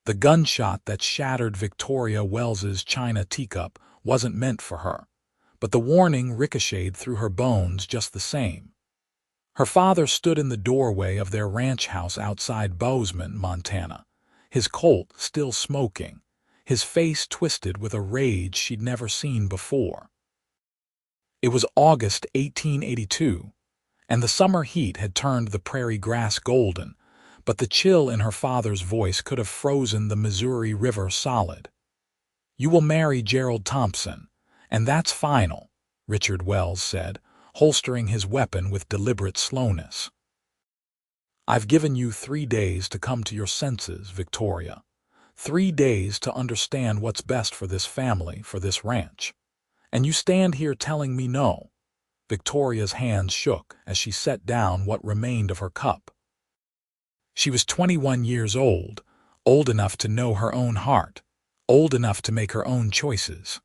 The gunshot that shattered Victoria Wells's china teacup wasn't meant for her, but the warning ricocheted through her bones just the same. Her father stood in the doorway of their ranch house outside Bozeman, Montana, his Colt still smoking, his face twisted with a rage she'd never seen before. It was August 1882, and the summer heat had turned the prairie grass golden, but the chill in her father's voice could have frozen the Missouri River solid. "You will marry Gerald Thompson, and that's final," Richard Wells said, holstering his weapon with deliberate slowness. "I've given you 3 days to come to your senses, Victoria. 3 days to understand what's best for this family, for this ranch. And you stand here telling me no." Victoria's hands shook as she set down what remained of her cup. She was 21 years old enough to know her own heart, old enough to make her own choices.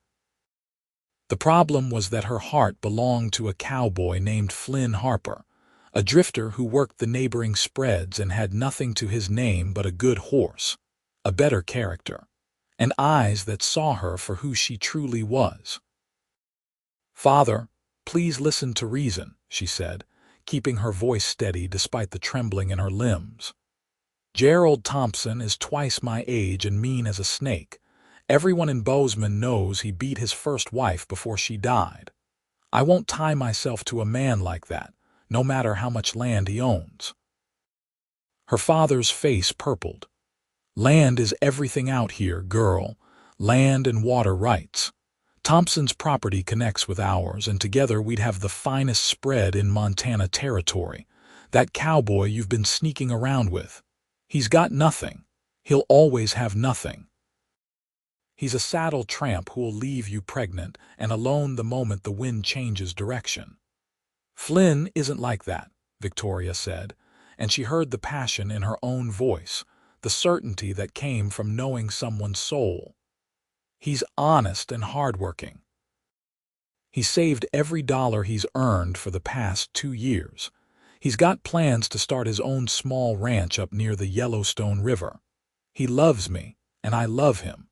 The problem was that her heart belonged to a cowboy named Flynn Harper, a drifter who worked the neighboring spreads and had nothing to his name but a good horse, a better character, and eyes that saw her for who she truly was. "Father, please listen to reason," she said, keeping her voice steady despite the trembling in her limbs. "Gerald Thompson is twice my age and mean as a snake. Everyone in Bozeman knows he beat his first wife before she died. I won't tie myself to a man like that, no matter how much land he owns." Her father's face purpled. "Land is everything out here, girl. Land and water rights. Thompson's property connects with ours, and together we'd have the finest spread in Montana territory. That cowboy you've been sneaking around with, he's got nothing. He'll always have nothing. He's a saddle tramp who'll leave you pregnant and alone the moment the wind changes direction." "Flynn isn't like that," Victoria said, and she heard the passion in her own voice, the certainty that came from knowing someone's soul. "He's honest and hardworking. He saved every dollar he's earned for the past 2 years. He's got plans to start his own small ranch up near the Yellowstone River. He loves me, and I love him."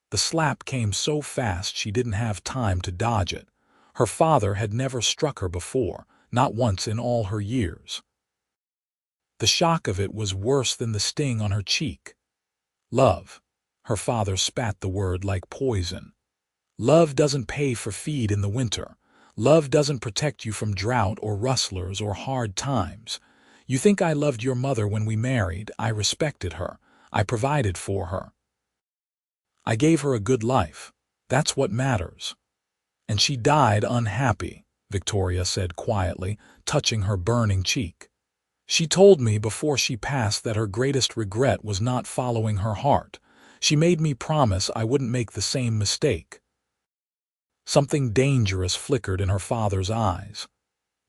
The slap came so fast she didn't have time to dodge it. Her father had never struck her before, not once in all her years. The shock of it was worse than the sting on her cheek. "Love." Her father spat the word like poison. "Love doesn't pay for feed in the winter. Love doesn't protect you from drought or rustlers or hard times. You think I loved your mother when we married. I respected her. I provided for her. I gave her a good life. That's what matters. And she died unhappy," Victoria said quietly, touching her burning cheek. "She told me before she passed that her greatest regret was not following her heart. She made me promise I wouldn't make the same mistake." Something dangerous flickered in her father's eyes.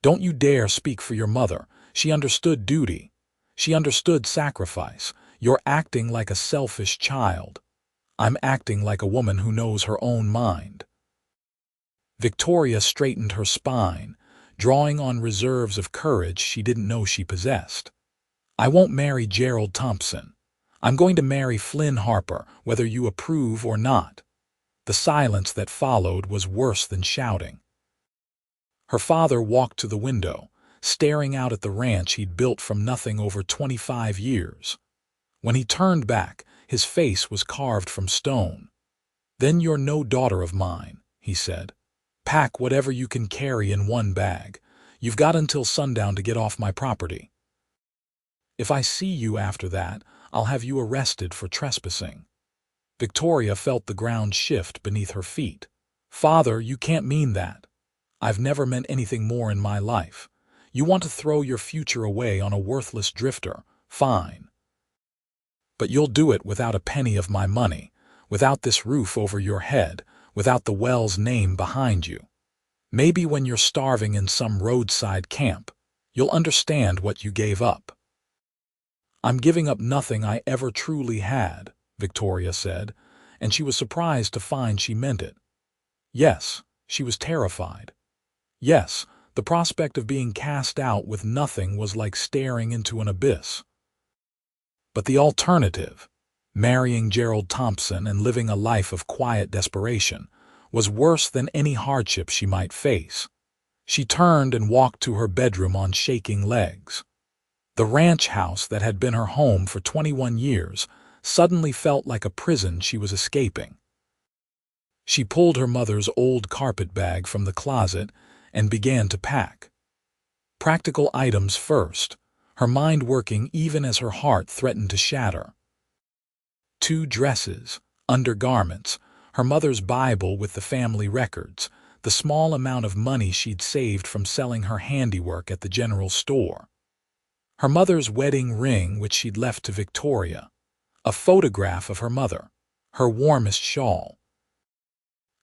"Don't you dare speak for your mother. She understood duty. She understood sacrifice. You're acting like a selfish child." "I'm acting like a woman who knows her own mind." Victoria straightened her spine, drawing on reserves of courage she didn't know she possessed. "I won't marry Gerald Thompson. I'm going to marry Flynn Harper, whether you approve or not." The silence that followed was worse than shouting. Her father walked to the window, staring out at the ranch he'd built from nothing over 25 years. When he turned back, his face was carved from stone. "Then you're no daughter of mine," he said. "Pack whatever you can carry in one bag. You've got until sundown to get off my property. If I see you after that, I'll have you arrested for trespassing." Victoria felt the ground shift beneath her feet. "Father, you can't mean that. I've never meant anything more in my life. You want to throw your future away on a worthless drifter. Fine. But you'll do it without a penny of my money, without this roof over your head, without the Wells name behind you. Maybe when you're starving in some roadside camp, you'll understand what you gave up." "I'm giving up nothing I ever truly had," Victoria said, and she was surprised to find she meant it. Yes, she was terrified. Yes, the prospect of being cast out with nothing was like staring into an abyss. But the alternative, Marrying Gerald Thompson and living a life of quiet desperation was worse than any hardship she might face. She turned and walked to her bedroom on shaking legs. The ranch house that had been her home for 21 years suddenly felt like a prison she was escaping. She pulled her mother's old carpet bag from the closet and began to pack. Practical items first, her mind working even as her heart threatened to shatter. 2 dresses, undergarments, her mother's Bible with the family records, the small amount of money she'd saved from selling her handiwork at the general store. Her mother's wedding ring which she'd left to Victoria, a photograph of her mother, her warmest shawl.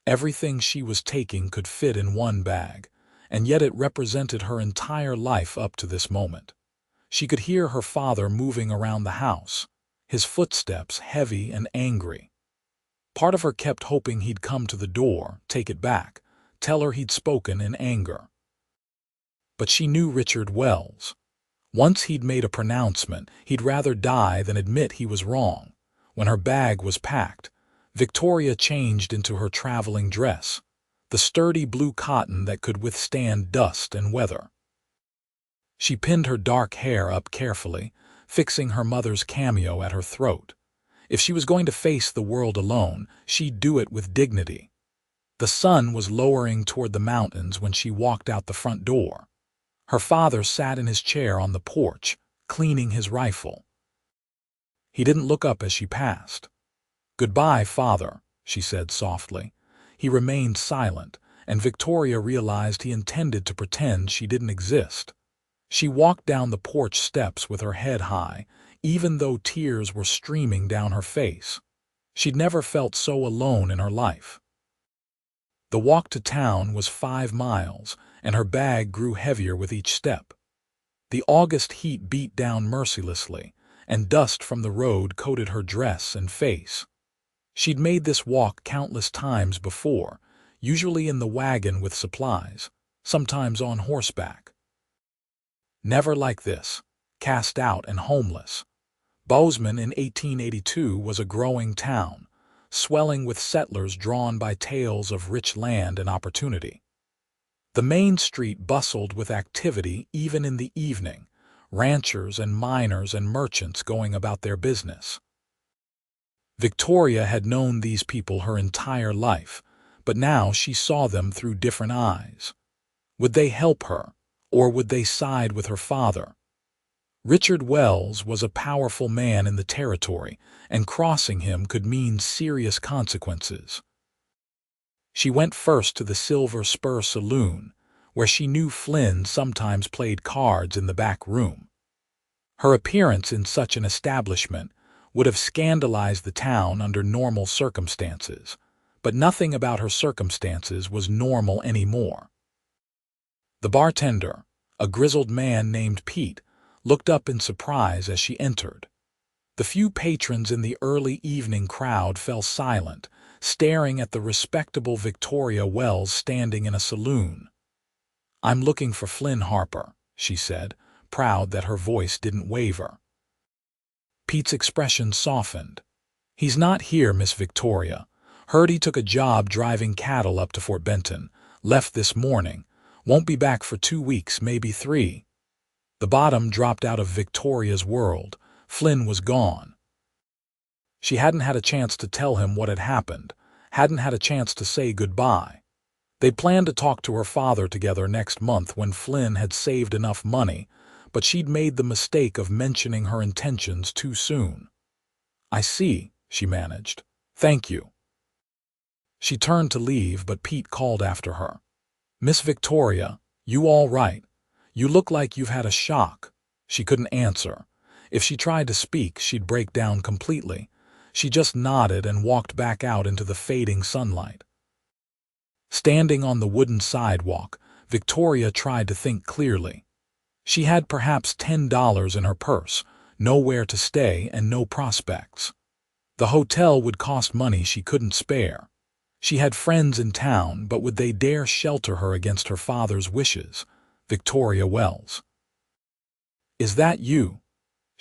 Everything she was taking could fit in one bag, and yet it represented her entire life up to this moment. She could hear her father moving around the house, his footsteps heavy and angry. Part of her kept hoping he'd come to the door, take it back, tell her he'd spoken in anger. But she knew Richard Wells. Once he'd made a pronouncement, he'd rather die than admit he was wrong. When her bag was packed, Victoria changed into her traveling dress, the sturdy blue cotton that could withstand dust and weather. She pinned her dark hair up carefully, fixing her mother's cameo at her throat. If she was going to face the world alone, she'd do it with dignity. The sun was lowering toward the mountains when she walked out the front door. Her father sat in his chair on the porch, cleaning his rifle. He didn't look up as she passed. "Goodbye, Father," she said softly. He remained silent, and Victoria realized he intended to pretend she didn't exist. She walked down the porch steps with her head high, even though tears were streaming down her face. She'd never felt so alone in her life. The walk to town was 5 miles, and her bag grew heavier with each step. The August heat beat down mercilessly, and dust from the road coated her dress and face. She'd made this walk countless times before, usually in the wagon with supplies, sometimes on horseback. Never like this, cast out and homeless. Bozeman in 1882 was a growing town, swelling with settlers drawn by tales of rich land and opportunity. The main street bustled with activity even in the evening, ranchers and miners and merchants going about their business. Victoria had known these people her entire life, but now she saw them through different eyes. Would they help her, or would they side with her father? Richard Wells was a powerful man in the territory, and crossing him could mean serious consequences. She went first to the Silver Spur Saloon, where she knew Flynn sometimes played cards in the back room. Her appearance in such an establishment would have scandalized the town under normal circumstances, but nothing about her circumstances was normal anymore. The bartender, a grizzled man named Pete, looked up in surprise as she entered. The few patrons in the early evening crowd fell silent, staring at the respectable Victoria Wells standing in a saloon. "I'm looking for Flynn Harper," she said, proud that her voice didn't waver. Pete's expression softened. "He's not here, Miss Victoria. Heard he took a job driving cattle up to Fort Benton. Left this morning. Won't be back for 2 weeks, maybe 3. The bottom dropped out of Victoria's world. Flynn was gone. She hadn't had a chance to tell him what had happened, hadn't had a chance to say goodbye. They'd planned to talk to her father together next month when Flynn had saved enough money, but she'd made the mistake of mentioning her intentions too soon. "I see," she managed. "Thank you." She turned to leave, but Pete called after her. "Miss Victoria, you all right? You look like you've had a shock." She couldn't answer. If she tried to speak, she'd break down completely. She just nodded and walked back out into the fading sunlight. Standing on the wooden sidewalk, Victoria tried to think clearly. She had perhaps $10 in her purse, nowhere to stay and no prospects. The hotel would cost money she couldn't spare. She had friends in town, but would they dare shelter her against her father's wishes? Victoria Wells. "Is that you?"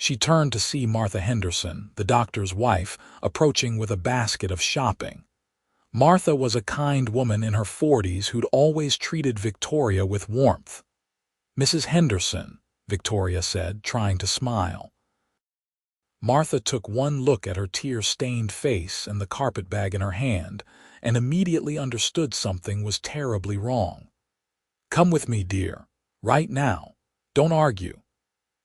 She turned to see Martha Henderson, the doctor's wife, approaching with a basket of shopping. Martha was a kind woman in her 40s who'd always treated Victoria with warmth. "Mrs. Henderson," Victoria said, trying to smile. Martha took one look at her tear-stained face and the carpetbag in her hand, and immediately understood something was terribly wrong. "Come with me, dear. Right now. Don't argue."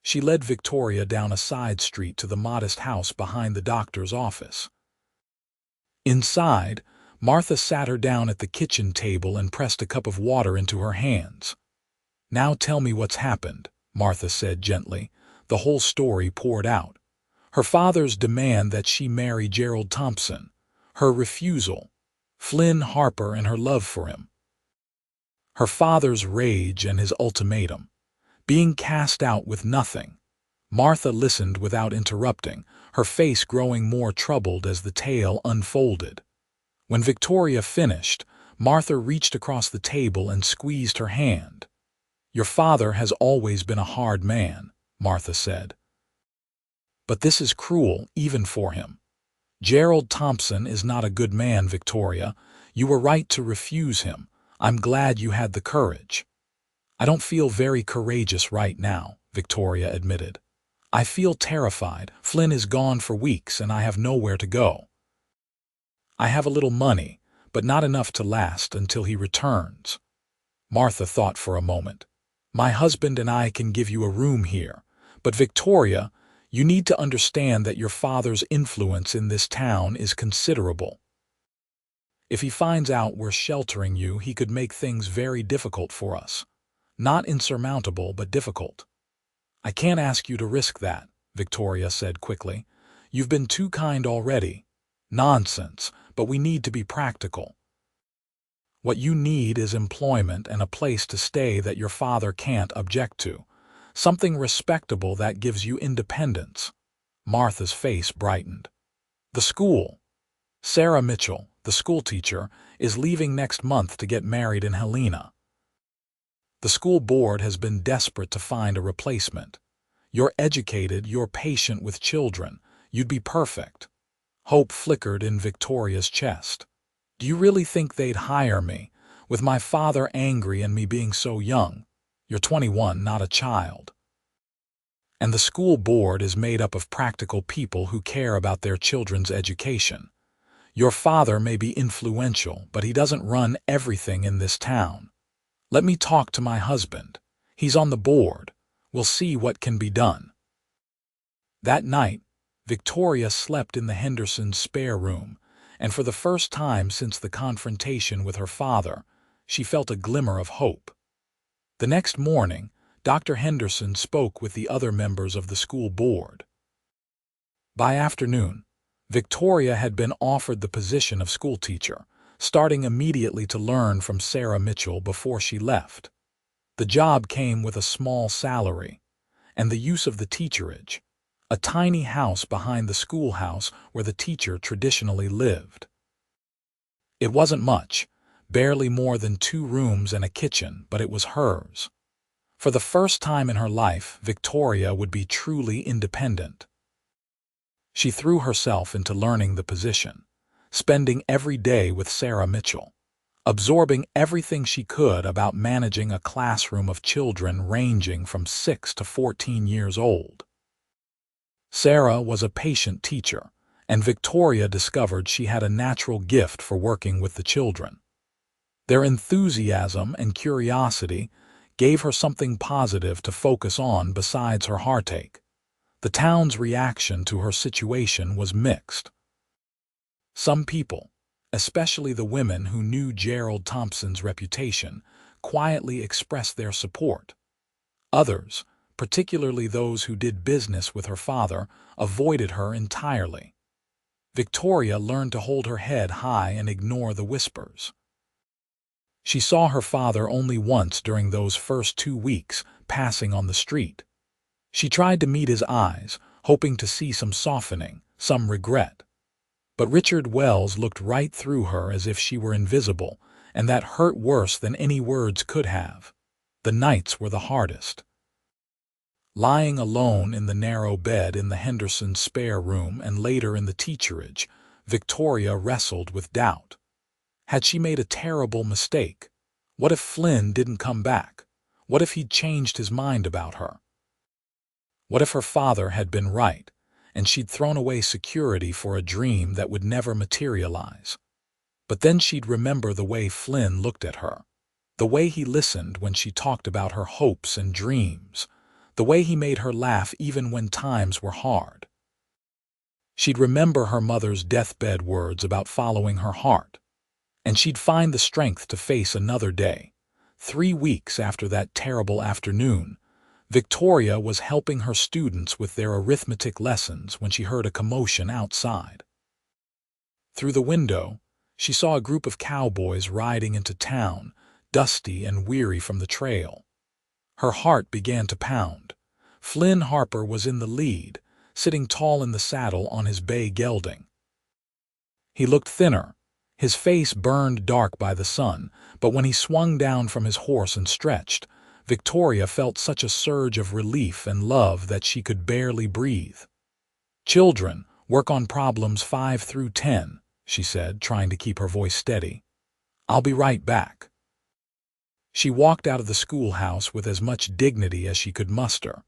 She led Victoria down a side street to the modest house behind the doctor's office. Inside, Martha sat her down at the kitchen table and pressed a cup of water into her hands. "Now tell me what's happened," Martha said gently. The whole story poured out. Her father's demand that she marry Gerald Thompson, her refusal, Flynn Harper and her love for him, her father's rage and his ultimatum, being cast out with nothing. Martha listened without interrupting, her face growing more troubled as the tale unfolded. When Victoria finished, Martha reached across the table and squeezed her hand. "Your father has always been a hard man," Martha said. "But this is cruel, even for him. Gerald Thompson is not a good man, Victoria. You were right to refuse him. I'm glad you had the courage." "I don't feel very courageous right now," Victoria admitted. "I feel terrified. Flynn is gone for weeks and I have nowhere to go. I have a little money, but not enough to last until he returns." Martha thought for a moment. "My husband and I can give you a room here, but Victoria, you need to understand that your father's influence in this town is considerable. If he finds out we're sheltering you, he could make things very difficult for us. Not insurmountable, but difficult." "I can't ask you to risk that," Victoria said quickly. "You've been too kind already." "Nonsense, but we need to be practical. What you need is employment and a place to stay that your father can't object to. Something respectable that gives you independence." Martha's face brightened. "The school. Sarah Mitchell, the schoolteacher, is leaving next month to get married in Helena. The school board has been desperate to find a replacement. You're educated, you're patient with children. You'd be perfect." Hope flickered in Victoria's chest. "Do you really think they'd hire me, with my father angry and me being so young? You're 21, not a child. And the school board is made up of practical people who care about their children's education. Your father may be influential, but he doesn't run everything in this town. Let me talk to my husband. He's on the board. We'll see what can be done." That night, Victoria slept in the Hendersons' spare room, and for the first time since the confrontation with her father, she felt a glimmer of hope. The next morning, Dr. Henderson spoke with the other members of the school board. By afternoon, Victoria had been offered the position of schoolteacher, starting immediately to learn from Sarah Mitchell before she left. The job came with a small salary, and the use of the teacherage, a tiny house behind the schoolhouse where the teacher traditionally lived. It wasn't much, barely more than 2 rooms and a kitchen, but it was hers. For the first time in her life, Victoria would be truly independent. She threw herself into learning the position, spending every day with Sarah Mitchell, absorbing everything she could about managing a classroom of children ranging from 6 to 14 years old. Sarah was a patient teacher, and Victoria discovered she had a natural gift for working with the children. Their enthusiasm and curiosity gave her something positive to focus on besides her heartache. The town's reaction to her situation was mixed. Some people, especially the women who knew Gerald Thompson's reputation, quietly expressed their support. Others, particularly those who did business with her father, avoided her entirely. Victoria learned to hold her head high and ignore the whispers. She saw her father only once during those first 2 weeks, passing on the street. She tried to meet his eyes, hoping to see some softening, some regret. But Richard Wells looked right through her as if she were invisible, and that hurt worse than any words could have. The nights were the hardest. Lying alone in the narrow bed in the Hendersons' spare room and later in the teacherage, Victoria wrestled with doubt. Had she made a terrible mistake? What if Flynn didn't come back? What if he'd changed his mind about her? What if her father had been right, and she'd thrown away security for a dream that would never materialize? But then she'd remember the way Flynn looked at her, the way he listened when she talked about her hopes and dreams, the way he made her laugh even when times were hard. She'd remember her mother's deathbed words about following her heart, and she'd find the strength to face another day. 3 weeks after that terrible afternoon, Victoria was helping her students with their arithmetic lessons when she heard a commotion outside. Through the window, she saw a group of cowboys riding into town, dusty and weary from the trail. Her heart began to pound. Flynn Harper was in the lead, sitting tall in the saddle on his bay gelding. He looked thinner, his face burned dark by the sun, but when he swung down from his horse and stretched, Victoria felt such a surge of relief and love that she could barely breathe. "Children, work on problems 5 through 10, she said, trying to keep her voice steady. "I'll be right back." She walked out of the schoolhouse with as much dignity as she could muster,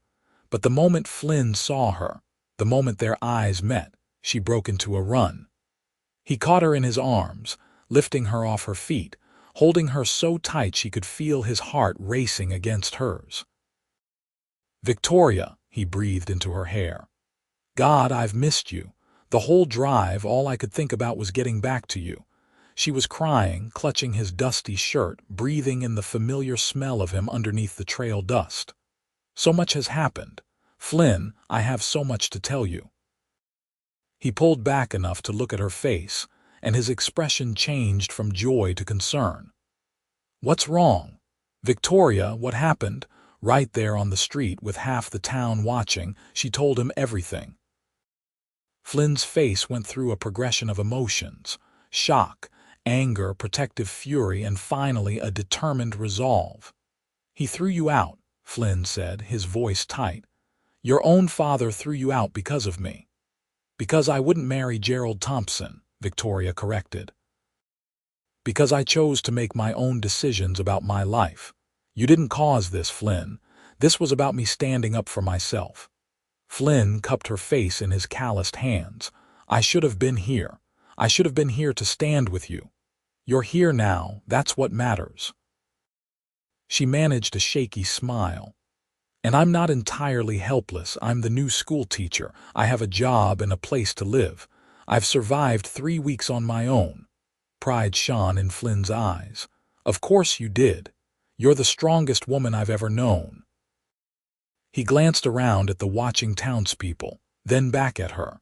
but the moment Flynn saw her, the moment their eyes met, she broke into a run. He caught her in his arms, lifting her off her feet, holding her so tight she could feel his heart racing against hers. "Victoria," he breathed into her hair. "God, I've missed you. The whole drive, all I could think about was getting back to you." She was crying, clutching his dusty shirt, breathing in the familiar smell of him underneath the trail dust. "So much has happened. Flynn, I have so much to tell you." He pulled back enough to look at her face, and his expression changed from joy to concern. "What's wrong?" "Victoria, what happened?" Right there on the street with half the town watching, she told him everything. Flynn's face went through a progression of emotions: shock, anger, protective fury, and finally a determined resolve. "He threw you out," Flynn said, his voice tight. "Your own father threw you out because of me." "Because I wouldn't marry Gerald Thompson," Victoria corrected. "Because I chose to make my own decisions about my life. You didn't cause this, Flynn. This was about me standing up for myself." Flynn cupped her face in his calloused hands. "I should have been here. I should have been here to stand with you. You're here now, that's what matters." She managed a shaky smile. "And I'm not entirely helpless. I'm the new school teacher. I have a job and a place to live. I've survived 3 weeks on my own." Pride shone in Flynn's eyes. "Of course you did. You're the strongest woman I've ever known." He glanced around at the watching townspeople, then back at her.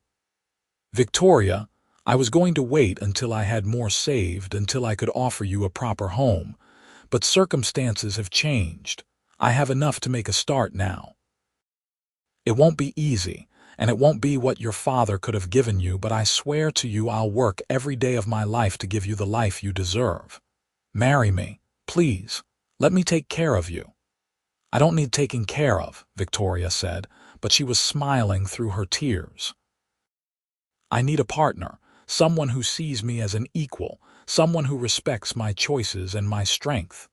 "Victoria, I was going to wait until I had more saved, until I could offer you a proper home. But circumstances have changed. I have enough to make a start now. It won't be easy, and it won't be what your father could have given you, but I swear to you I'll work every day of my life to give you the life you deserve. Marry me, please. Let me take care of you." "I don't need taking care of," Victoria said, but she was smiling through her tears. "I need a partner, someone who sees me as an equal, someone who respects my choices and my strength."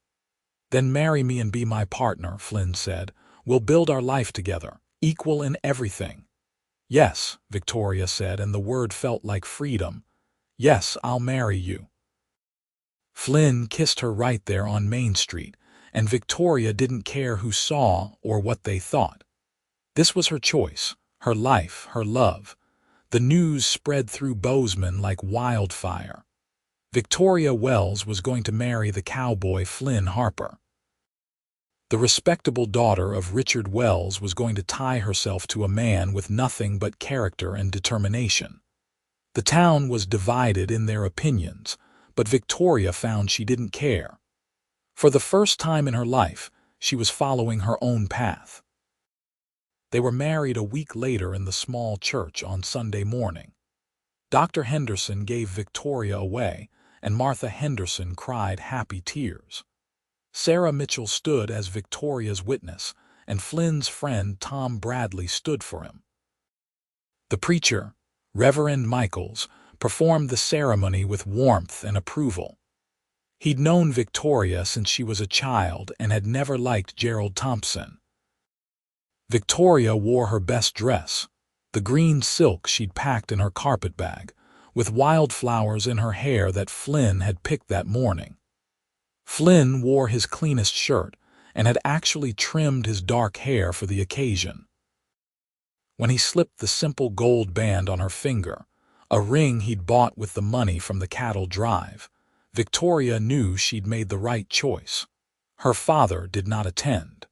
"Then marry me and be my partner," Flynn said. "We'll build our life together, equal in everything." "Yes," Victoria said, and the word felt like freedom. "Yes, I'll marry you." Flynn kissed her right there on Main Street, and Victoria didn't care who saw or what they thought. This was her choice, her life, her love. The news spread through Bozeman like wildfire. Victoria Wells was going to marry the cowboy Flynn Harper. The respectable daughter of Richard Wells was going to tie herself to a man with nothing but character and determination. The town was divided in their opinions, but Victoria found she didn't care. For the first time in her life, she was following her own path. They were married a week later in the small church on Sunday morning. Dr. Henderson gave Victoria away, and Martha Henderson cried happy tears. Sarah Mitchell stood as Victoria's witness, and Flynn's friend Tom Bradley stood for him. The preacher, Reverend Michaels, performed the ceremony with warmth and approval. He'd known Victoria since she was a child and had never liked Gerald Thompson. Victoria wore her best dress, the green silk she'd packed in her carpet bag, with wildflowers in her hair that Flynn had picked that morning. Flynn wore his cleanest shirt and had actually trimmed his dark hair for the occasion. When he slipped the simple gold band on her finger, a ring he'd bought with the money from the cattle drive, Victoria knew she'd made the right choice. Her father did not attend.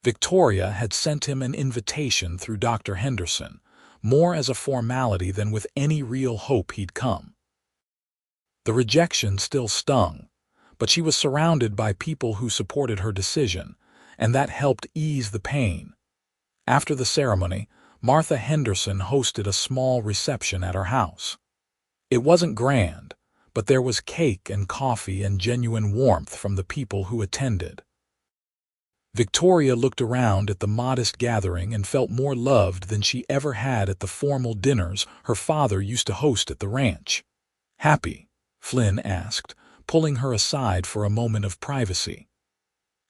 Victoria had sent him an invitation through Dr. Henderson, more as a formality than with any real hope he'd come. The rejection still stung, but she was surrounded by people who supported her decision, and that helped ease the pain. After the ceremony, Martha Henderson hosted a small reception at her house. It wasn't grand, but there was cake and coffee and genuine warmth from the people who attended. Victoria looked around at the modest gathering and felt more loved than she ever had at the formal dinners her father used to host at the ranch. "Happy?" Flynn asked, pulling her aside for a moment of privacy.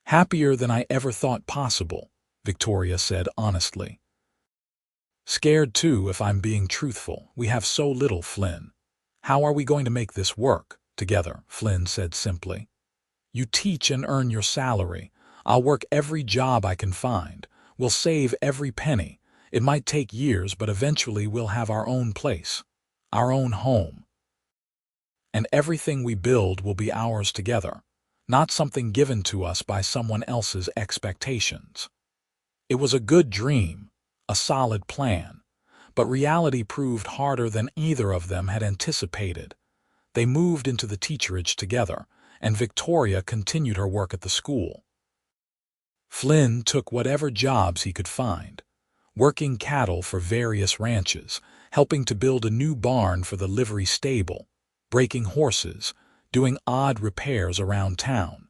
"Happier than I ever thought possible," Victoria said honestly. "Scared too, if I'm being truthful. We have so little, Flynn." "How are we going to make this work together?" Flynn said simply. "You teach and earn your salary. I'll work every job I can find. We'll save every penny. It might take years, but eventually we'll have our own place, our own home. And everything we build will be ours together, not something given to us by someone else's expectations." It was a good dream, a solid plan, but reality proved harder than either of them had anticipated. They moved into the teacherage together, and Victoria continued her work at the school. Flynn took whatever jobs he could find, working cattle for various ranches, helping to build a new barn for the livery stable, breaking horses, doing odd repairs around town.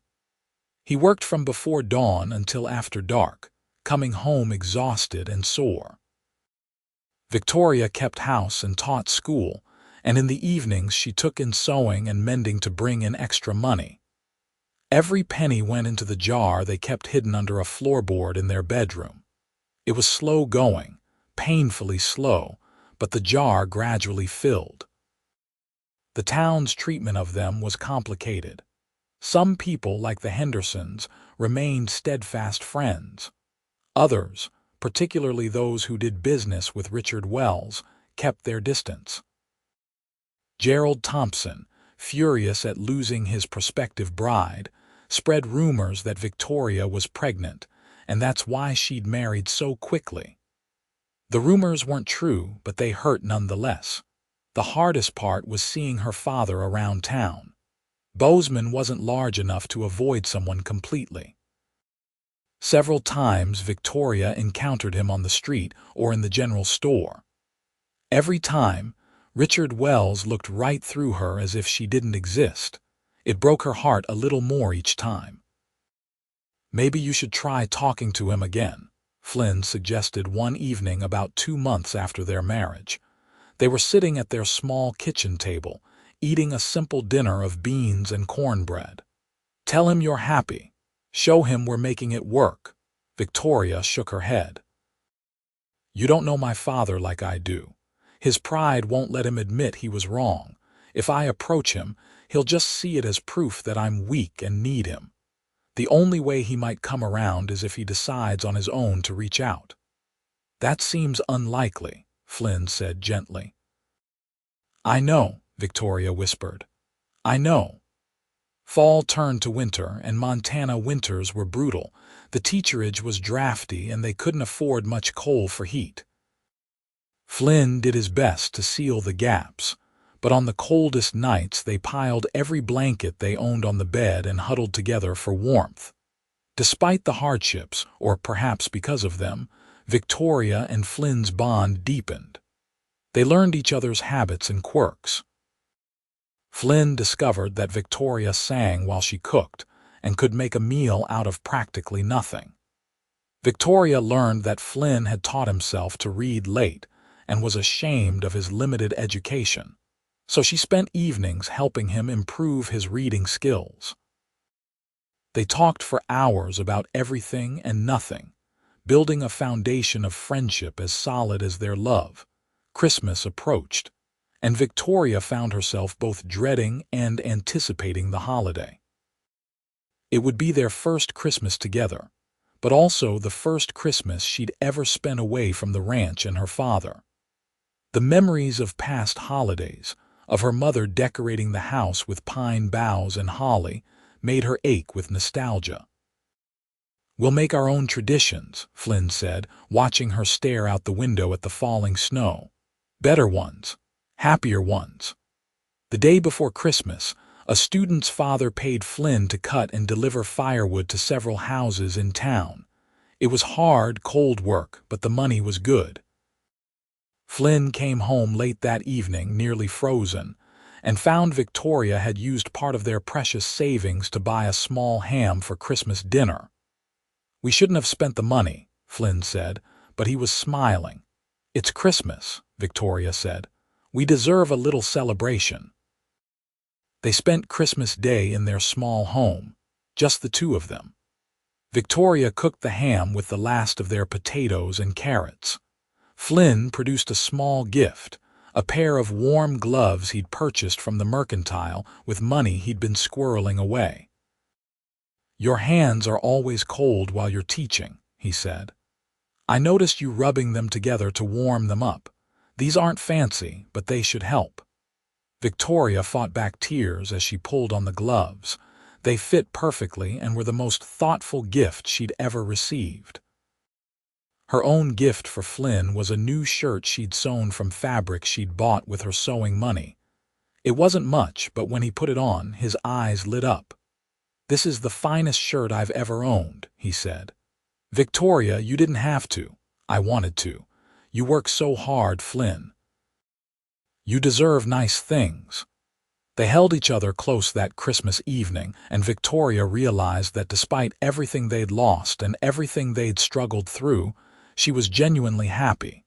He worked from before dawn until after dark, coming home exhausted and sore. Victoria kept house and taught school, and in the evenings she took in sewing and mending to bring in extra money. Every penny went into the jar they kept hidden under a floorboard in their bedroom. It was slow going, painfully slow, but the jar gradually filled. The town's treatment of them was complicated. Some people, like the Hendersons, remained steadfast friends. Others, particularly those who did business with Richard Wells, kept their distance. Gerald Thompson, furious at losing his prospective bride, spread rumors that Victoria was pregnant, and that's why she'd married so quickly. The rumors weren't true, but they hurt nonetheless. The hardest part was seeing her father around town. Bozeman wasn't large enough to avoid someone completely. Several times Victoria encountered him on the street or in the general store. Every time, Richard Wells looked right through her as if she didn't exist. It broke her heart a little more each time. "Maybe you should try talking to him again," Flynn suggested one evening about 2 months after their marriage. They were sitting at their small kitchen table, eating a simple dinner of beans and cornbread. "Tell him you're happy. Show him we're making it work." Victoria shook her head. "You don't know my father like I do. His pride won't let him admit he was wrong. If I approach him, he'll just see it as proof that I'm weak and need him. The only way he might come around is if he decides on his own to reach out." "That seems unlikely," Flynn said gently. "I know," Victoria whispered. "I know." Fall turned to winter, and Montana winters were brutal. The teacherage was drafty, and they couldn't afford much coal for heat. Flynn did his best to seal the gaps, but on the coldest nights they piled every blanket they owned on the bed and huddled together for warmth. Despite the hardships, or perhaps because of them, Victoria and Flynn's bond deepened. They learned each other's habits and quirks. Flynn discovered that Victoria sang while she cooked and could make a meal out of practically nothing. Victoria learned that Flynn had taught himself to read late and was ashamed of his limited education, so she spent evenings helping him improve his reading skills. They talked for hours about everything and nothing, building a foundation of friendship as solid as their love. Christmas approached, and Victoria found herself both dreading and anticipating the holiday. It would be their first Christmas together, but also the first Christmas she'd ever spent away from the ranch and her father. The memories of past holidays, of her mother decorating the house with pine boughs and holly, made her ache with nostalgia. "We'll make our own traditions," Flynn said, watching her stare out the window at the falling snow. "Better ones. Happier ones." The day before Christmas, a student's father paid Flynn to cut and deliver firewood to several houses in town. It was hard, cold work, but the money was good. Flynn came home late that evening, nearly frozen, and found Victoria had used part of their precious savings to buy a small ham for Christmas dinner. "We shouldn't have spent the money," Flynn said, but he was smiling. "It's Christmas," Victoria said. "We deserve a little celebration." They spent Christmas Day in their small home, just the two of them. Victoria cooked the ham with the last of their potatoes and carrots. Flynn produced a small gift, a pair of warm gloves he'd purchased from the mercantile with money he'd been squirreling away. "Your hands are always cold while you're teaching," he said. "I noticed you rubbing them together to warm them up. These aren't fancy, but they should help." Victoria fought back tears as she pulled on the gloves. They fit perfectly and were the most thoughtful gift she'd ever received. Her own gift for Flynn was a new shirt she'd sewn from fabric she'd bought with her sewing money. It wasn't much, but when he put it on, his eyes lit up. "This is the finest shirt I've ever owned," he said. "Victoria, you didn't have to. I wanted to. You work so hard, Flynn. You deserve nice things." They held each other close that Christmas evening, and Victoria realized that despite everything they'd lost and everything they'd struggled through, she was genuinely happy.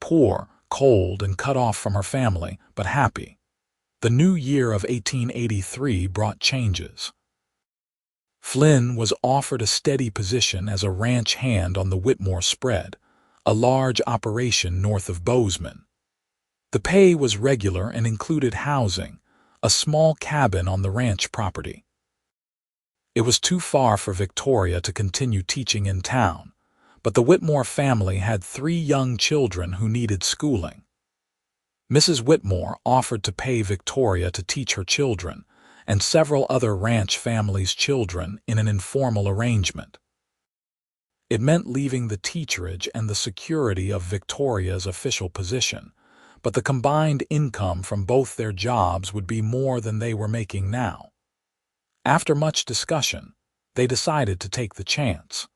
Poor, cold, and cut off from her family, but happy. The new year of 1883 brought changes. Flynn was offered a steady position as a ranch hand on the Whitmore spread, a large operation north of Bozeman. The pay was regular and included housing, a small cabin on the ranch property. It was too far for Victoria to continue teaching in town, but the Whitmore family had 3 young children who needed schooling. Mrs. Whitmore offered to pay Victoria to teach her children and several other ranch families' children in an informal arrangement. It meant leaving the teacherage and the security of Victoria's official position, but the combined income from both their jobs would be more than they were making now. After much discussion, they decided to take the chance.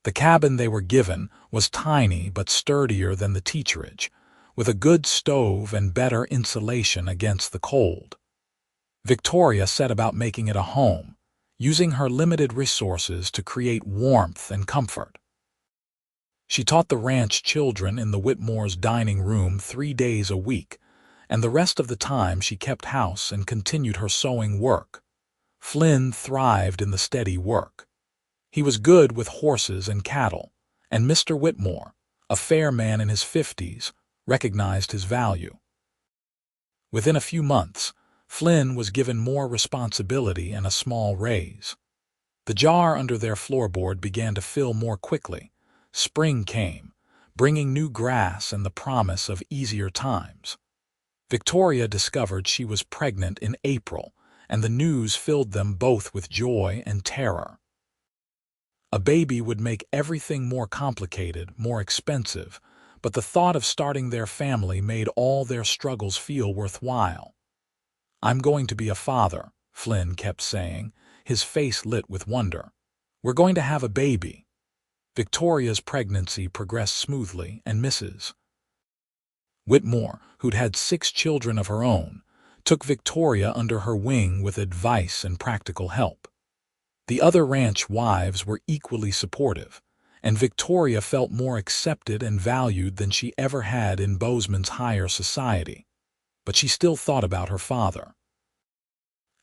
The cabin they were given was tiny but sturdier than the teacherage, with a good stove and better insulation against the cold. Victoria set about making it a home, using her limited resources to create warmth and comfort. She taught the ranch children in the Whitmore's dining room 3 days a week, and the rest of the time she kept house and continued her sewing work. Flynn thrived in the steady work. He was good with horses and cattle, and Mr. Whitmore, a fair man in his 50s, recognized his value. Within a few months, Flynn was given more responsibility and a small raise. The jar under their floorboard began to fill more quickly. Spring came, bringing new grass and the promise of easier times. Victoria discovered she was pregnant in April, and the news filled them both with joy and terror. A baby would make everything more complicated, more expensive, but the thought of starting their family made all their struggles feel worthwhile. "I'm going to be a father," Flynn kept saying, his face lit with wonder. "We're going to have a baby." Victoria's pregnancy progressed smoothly, and Mrs. Whitmore, who'd had 6 children of her own, took Victoria under her wing with advice and practical help. The other ranch wives were equally supportive, and Victoria felt more accepted and valued than she ever had in Bozeman's higher society. But she still thought about her father.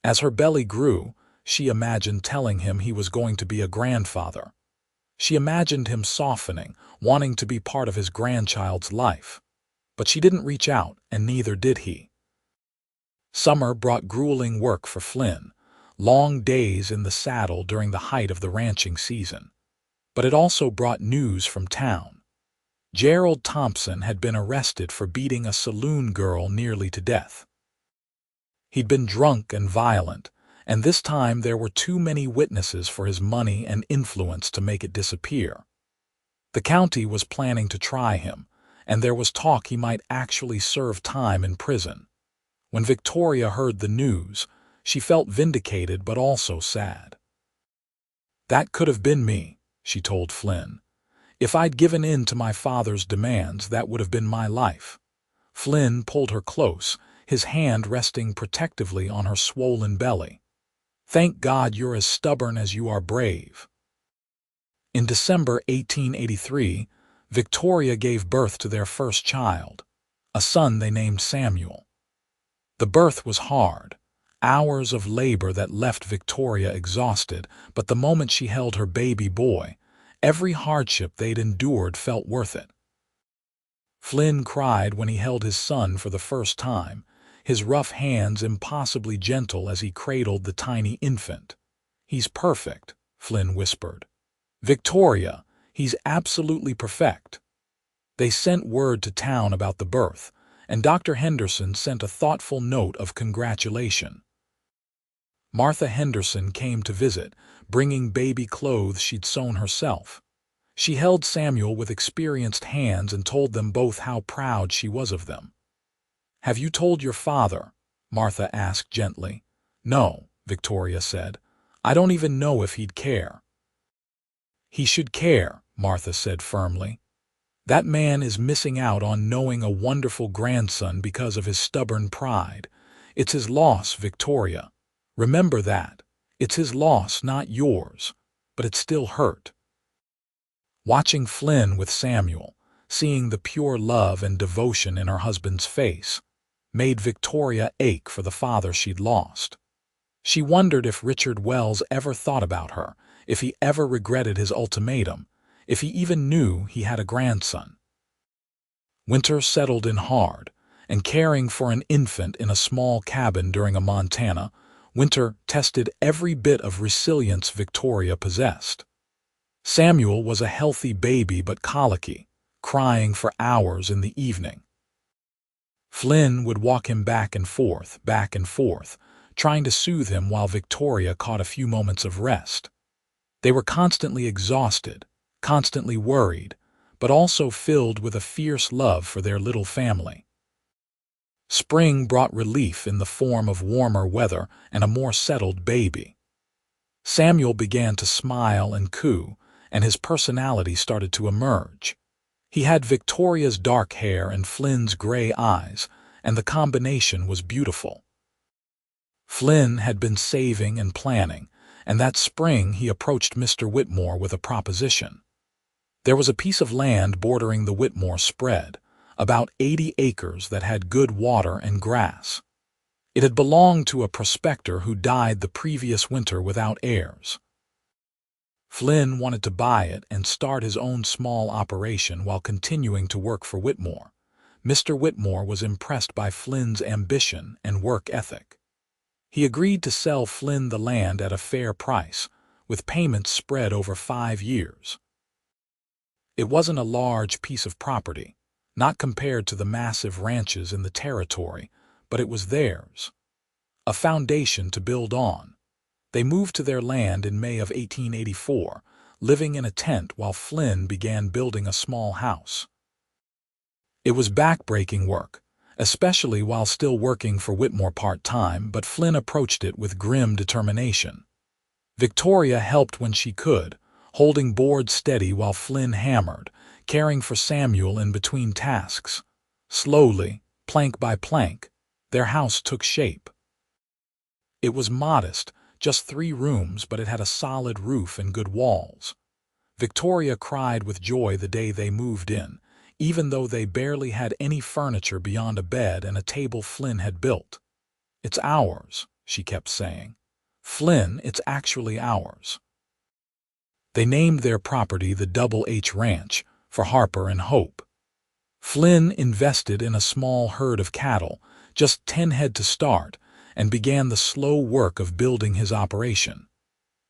As her belly grew, she imagined telling him he was going to be a grandfather. She imagined him softening, wanting to be part of his grandchild's life. But she didn't reach out, and neither did he. Summer brought grueling work for Flynn, long days in the saddle during the height of the ranching season. But it also brought news from town. Gerald Thompson had been arrested for beating a saloon girl nearly to death. He'd been drunk and violent, and this time there were too many witnesses for his money and influence to make it disappear. The county was planning to try him, and there was talk he might actually serve time in prison. When Victoria heard the news, she felt vindicated but also sad. "That could have been me," she told Flynn. "If I'd given in to my father's demands, that would have been my life." Flynn pulled her close, his hand resting protectively on her swollen belly. "Thank God you're as stubborn as you are brave." In December 1883, Victoria gave birth to their first child, a son they named Samuel. The birth was hard, hours of labor that left Victoria exhausted, but the moment she held her baby boy, every hardship they'd endured felt worth it. Flynn cried when he held his son for the first time, his rough hands impossibly gentle as he cradled the tiny infant. "He's perfect," Flynn whispered. "Victoria, he's absolutely perfect." They sent word to town about the birth, and Dr. Henderson sent a thoughtful note of congratulation. Martha Henderson came to visit, bringing baby clothes she'd sewn herself. She held Samuel with experienced hands and told them both how proud she was of them. "Have you told your father?" Martha asked gently. "No," Victoria said. "I don't even know if he'd care." "He should care," Martha said firmly. "That man is missing out on knowing a wonderful grandson because of his stubborn pride. It's his loss, Victoria. Remember that. It's his loss, not yours. But it still hurt." Watching Flynn with Samuel, seeing the pure love and devotion in her husband's face, made Victoria ache for the father she'd lost. She wondered if Richard Wells ever thought about her, if he ever regretted his ultimatum, if he even knew he had a grandson. Winter settled in hard, and caring for an infant in a small cabin during a Montana winter tested every bit of resilience Victoria possessed. Samuel was a healthy baby but colicky, crying for hours in the evening. Flynn would walk him back and forth, trying to soothe him while Victoria caught a few moments of rest. They were constantly exhausted, constantly worried, but also filled with a fierce love for their little family. Spring brought relief in the form of warmer weather and a more settled baby. Samuel began to smile and coo, and his personality started to emerge. He had Victoria's dark hair and Flynn's gray eyes, and the combination was beautiful. Flynn had been saving and planning, and that spring he approached Mr. Whitmore with a proposition. There was a piece of land bordering the Whitmore spread, about 80 acres that had good water and grass. It had belonged to a prospector who died the previous winter without heirs. Flynn wanted to buy it and start his own small operation while continuing to work for Whitmore. Mr. Whitmore was impressed by Flynn's ambition and work ethic. He agreed to sell Flynn the land at a fair price, with payments spread over 5 years. It wasn't a large piece of property, not compared to the massive ranches in the territory, but it was theirs. A foundation to build on. They moved to their land in May of 1884, living in a tent while Flynn began building a small house. It was back-breaking work, especially while still working for Whitmore part-time, but Flynn approached it with grim determination. Victoria helped when she could, holding boards steady while Flynn hammered, caring for Samuel in between tasks. Slowly, plank by plank, their house took shape. It was modest, just 3 rooms, but it had a solid roof and good walls. Victoria cried with joy the day they moved in, even though they barely had any furniture beyond a bed and a table Flynn had built. "It's ours," she kept saying. "Flynn, it's actually ours." They named their property the Double H Ranch for Harper and Hope. Flynn invested in a small herd of cattle, just 10 head to start, and began the slow work of building his operation.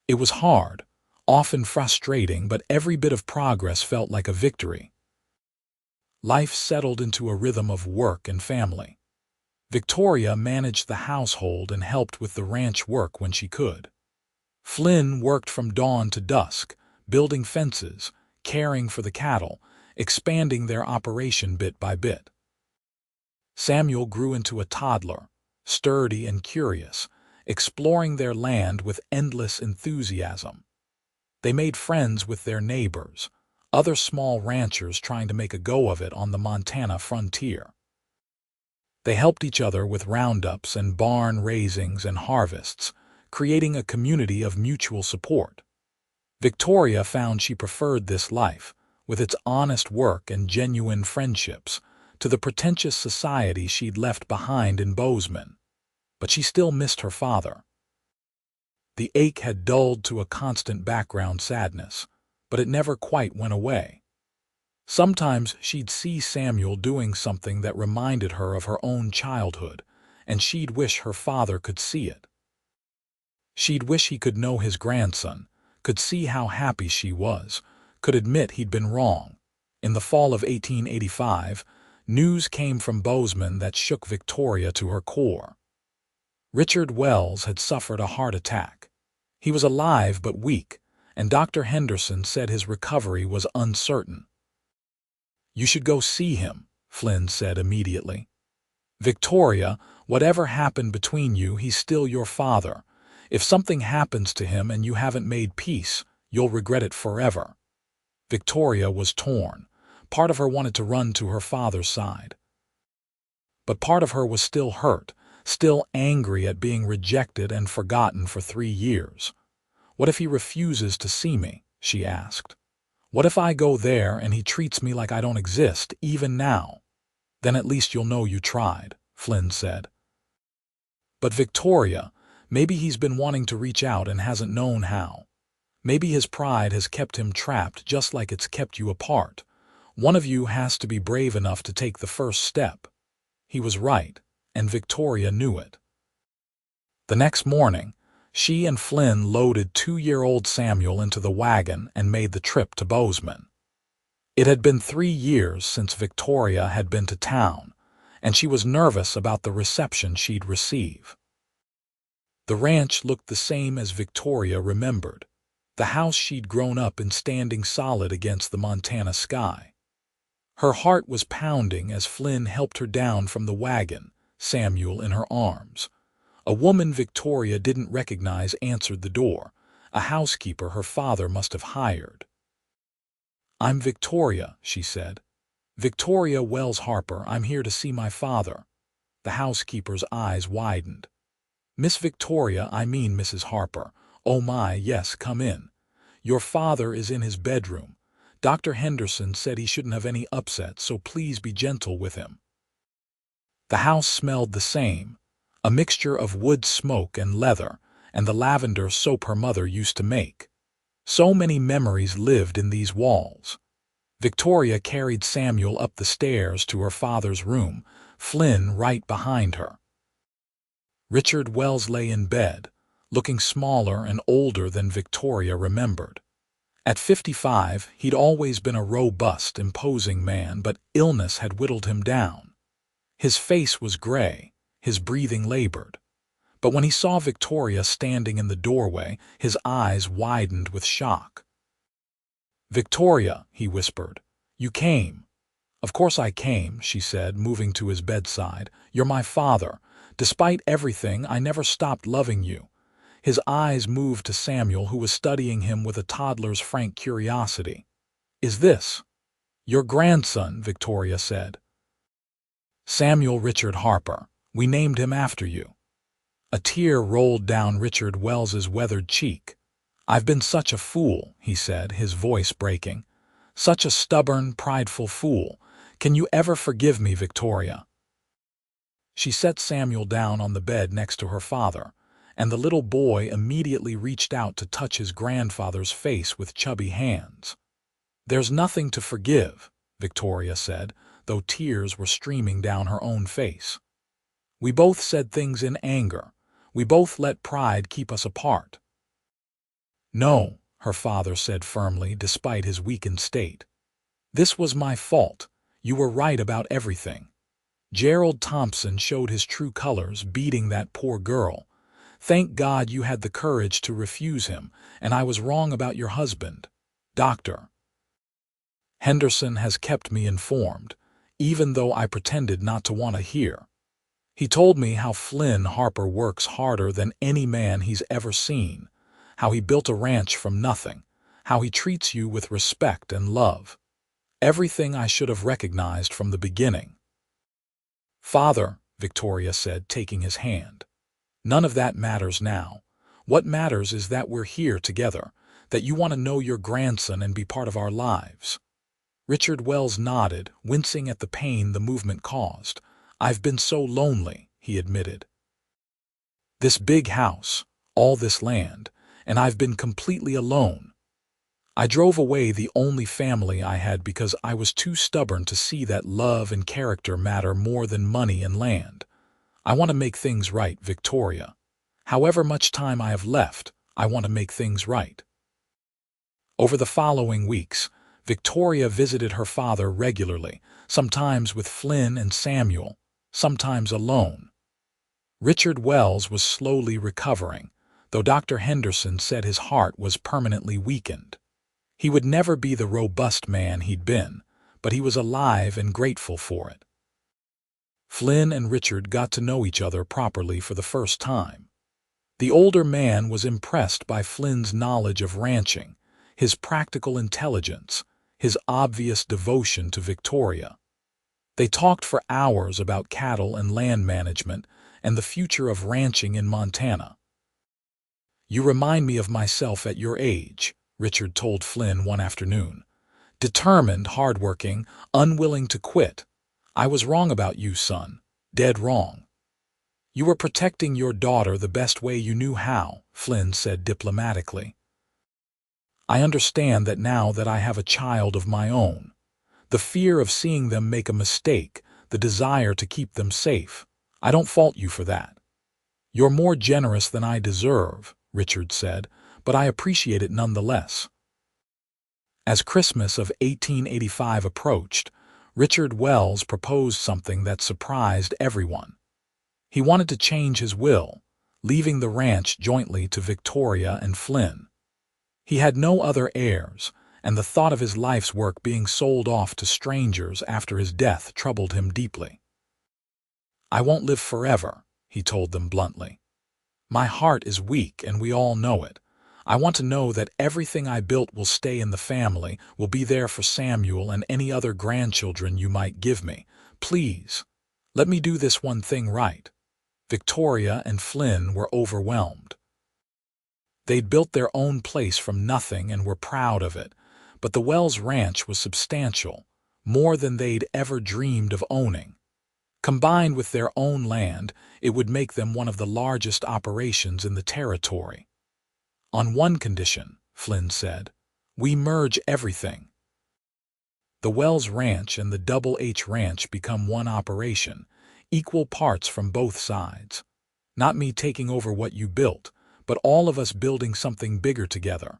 It was hard, often frustrating, but every bit of progress felt like a victory. Life settled into a rhythm of work and family. Victoria managed the household and helped with the ranch work when she could. Flynn worked from dawn to dusk, building fences, caring for the cattle, expanding their operation bit by bit. Samuel grew into a toddler, sturdy and curious, exploring their land with endless enthusiasm. They made friends with their neighbors, other small ranchers trying to make a go of it on the Montana frontier. They helped each other with roundups and barn raisings and harvests, creating a community of mutual support. Victoria found she preferred this life, with its honest work and genuine friendships, to the pretentious society she'd left behind in Bozeman. But she still missed her father. The ache had dulled to a constant background sadness, but it never quite went away. Sometimes she'd see Samuel doing something that reminded her of her own childhood, and she'd wish her father could see it. She'd wish he could know his grandson, could see how happy she was, could admit he'd been wrong. In the fall of 1885, news came from Bozeman that shook Victoria to her core. Richard Wells had suffered a heart attack. He was alive but weak, and Dr. Henderson said his recovery was uncertain. "You should go see him," Flynn said immediately. "Victoria, whatever happened between you, he's still your father. If something happens to him and you haven't made peace, you'll regret it forever." Victoria was torn. Part of her wanted to run to her father's side. But part of her was still hurt, still angry at being rejected and forgotten for 3 years. "What if he refuses to see me?" she asked. "What if I go there and he treats me like I don't exist, even now?" "Then at least you'll know you tried," Flynn said. "But Victoria, maybe he's been wanting to reach out and hasn't known how. Maybe his pride has kept him trapped just like it's kept you apart. One of you has to be brave enough to take the first step." He was right, and Victoria knew it. The next morning, she and Flynn loaded 2-year-old Samuel into the wagon and made the trip to Bozeman. It had been 3 years since Victoria had been to town, and she was nervous about the reception she'd receive. The ranch looked the same as Victoria remembered, the house she'd grown up in standing solid against the Montana sky. Her heart was pounding as Flynn helped her down from the wagon, Samuel in her arms. A woman Victoria didn't recognize answered the door, a housekeeper her father must have hired. "I'm Victoria," she said. "Victoria Wells Harper. I'm here to see my father." The housekeeper's eyes widened. "Miss Victoria, I mean Mrs. Harper. Oh my, yes, come in. Your father is in his bedroom. Dr. Henderson said he shouldn't have any upset, so please be gentle with him." The house smelled the same, a mixture of wood smoke and leather, and the lavender soap her mother used to make. So many memories lived in these walls. Victoria carried Samuel up the stairs to her father's room, Flynn right behind her. Richard Wells lay in bed, looking smaller and older than Victoria remembered. At 55, he'd always been a robust, imposing man, but illness had whittled him down. His face was gray, his breathing labored. But when he saw Victoria standing in the doorway, his eyes widened with shock. "Victoria," he whispered, "you came." "Of course I came," she said, moving to his bedside. "You're my father. Despite everything, I never stopped loving you." His eyes moved to Samuel, who was studying him with a toddler's frank curiosity. "Is this your grandson?" Victoria said. "Samuel Richard Harper. We named him after you." A tear rolled down Richard Wells's weathered cheek. "I've been such a fool," he said, his voice breaking. "Such a stubborn, prideful fool. Can you ever forgive me, Victoria?" She set Samuel down on the bed next to her father, and the little boy immediately reached out to touch his grandfather's face with chubby hands. "There's nothing to forgive," Victoria said, though tears were streaming down her own face. "We both said things in anger. We both let pride keep us apart." "No," her father said firmly, despite his weakened state. "This was my fault. You were right about everything. Gerald Thompson showed his true colors, beating that poor girl. Thank God you had the courage to refuse him, and I was wrong about your husband. Dr. Henderson has kept me informed, even though I pretended not to want to hear. He told me how Flynn Harper works harder than any man he's ever seen, how he built a ranch from nothing, how he treats you with respect and love. Everything I should have recognized from the beginning." "Father," Victoria said, taking his hand, "none of that matters now. What matters is that we're here together, that you want to know your grandson and be part of our lives." Richard Wells nodded, wincing at the pain the movement caused. "I've been so lonely," he admitted. "This big house, all this land, and I've been completely alone. I drove away the only family I had because I was too stubborn to see that love and character matter more than money and land. I want to make things right, Victoria. However much time I have left, I want to make things right." Over the following weeks, Victoria visited her father regularly, sometimes with Flynn and Samuel, sometimes alone. Richard Wells was slowly recovering, though Dr. Henderson said his heart was permanently weakened. He would never be the robust man he'd been, but he was alive and grateful for it. Flynn and Richard got to know each other properly for the first time. The older man was impressed by Flynn's knowledge of ranching, his practical intelligence, his obvious devotion to Victoria. They talked for hours about cattle and land management and the future of ranching in Montana. "You remind me of myself at your age," Richard told Flynn one afternoon. "Determined, hardworking, unwilling to quit. I was wrong about you, son. Dead wrong." "You were protecting your daughter the best way you knew how," Flynn said diplomatically. "I understand that now that I have a child of my own. The fear of seeing them make a mistake, the desire to keep them safe. I don't fault you for that." "You're more generous than I deserve," Richard said, "but I appreciate it nonetheless." As Christmas of 1885 approached, Richard Wells proposed something that surprised everyone. He wanted to change his will, leaving the ranch jointly to Victoria and Flynn. He had no other heirs, and the thought of his life's work being sold off to strangers after his death troubled him deeply. "I won't live forever," he told them bluntly. "My heart is weak, and we all know it. I want to know that everything I built will stay in the family, will be there for Samuel and any other grandchildren you might give me. Please, let me do this one thing right." Victoria and Flynn were overwhelmed. They'd built their own place from nothing and were proud of it, but the Wells Ranch was substantial, more than they'd ever dreamed of owning. Combined with their own land, it would make them one of the largest operations in the territory. "On one condition," Flynn said, "we merge everything." The Wells Ranch and the Double H Ranch become one operation, equal parts from both sides. Not me taking over what you built, but all of us building something bigger together.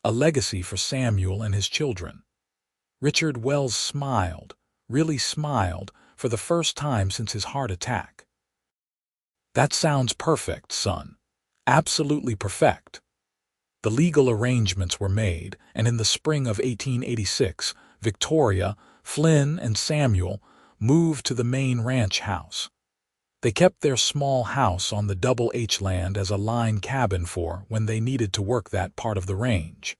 A legacy for Samuel and his children. Richard Wells smiled, really smiled, for the first time since his heart attack. "That sounds perfect, son. Absolutely perfect." The legal arrangements were made, and in the spring of 1886, Victoria, Flynn, and Samuel moved to the main ranch house. They kept their small house on the Double H land as a line cabin for when they needed to work that part of the range.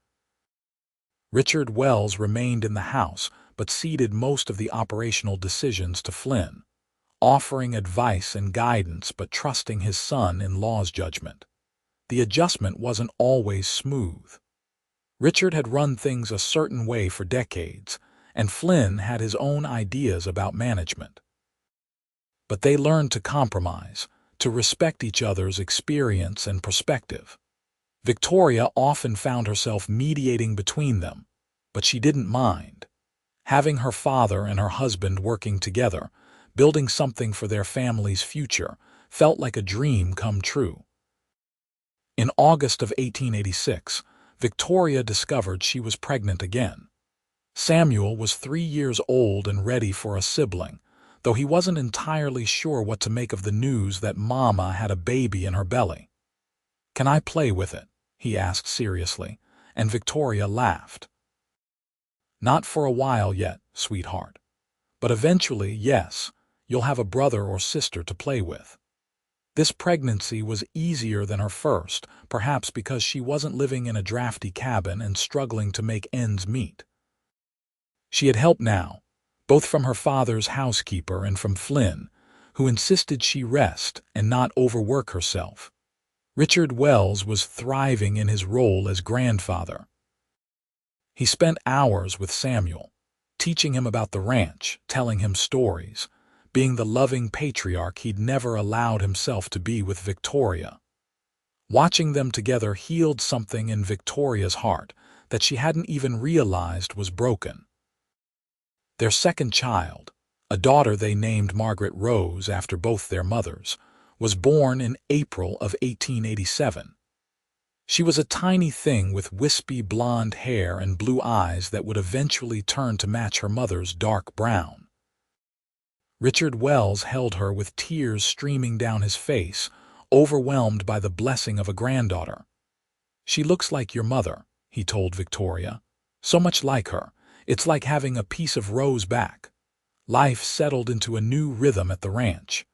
Richard Wells remained in the house, but ceded most of the operational decisions to Flynn, offering advice and guidance but trusting his son-in-law's judgment. the adjustment wasn't always smooth. Richard had run things a certain way for decades, and Flynn had his own ideas about management. But they learned to compromise, to respect each other's experience and perspective. Victoria often found herself mediating between them, but she didn't mind. Having her father and her husband working together, building something for their family's future, felt like a dream come true. In August of 1886, Victoria discovered she was pregnant again. Samuel was 3 years old and ready for a sibling, though he wasn't entirely sure what to make of the news that Mama had a baby in her belly. "Can I play with it?" he asked seriously, and Victoria laughed. "Not for a while yet, sweetheart. But eventually, yes, you'll have a brother or sister to play with." This pregnancy was easier than her first, perhaps because she wasn't living in a drafty cabin and struggling to make ends meet. She had help now, both from her father's housekeeper and from Flynn, who insisted she rest and not overwork herself. Richard Wells was thriving in his role as grandfather. He spent hours with Samuel, teaching him about the ranch, telling him stories, being the loving patriarch he'd never allowed himself to be with Victoria. Watching them together healed something in Victoria's heart that she hadn't even realized was broken. Their second child, a daughter they named Margaret Rose after both their mothers, was born in April of 1887. She was a tiny thing with wispy blonde hair and blue eyes that would eventually turn to match her mother's dark brown. Richard Wells held her with tears streaming down his face, overwhelmed by the blessing of a granddaughter. "She looks like your mother," he told Victoria. "So much like her. It's like having a piece of Rose back." Life settled into a new rhythm at the ranch.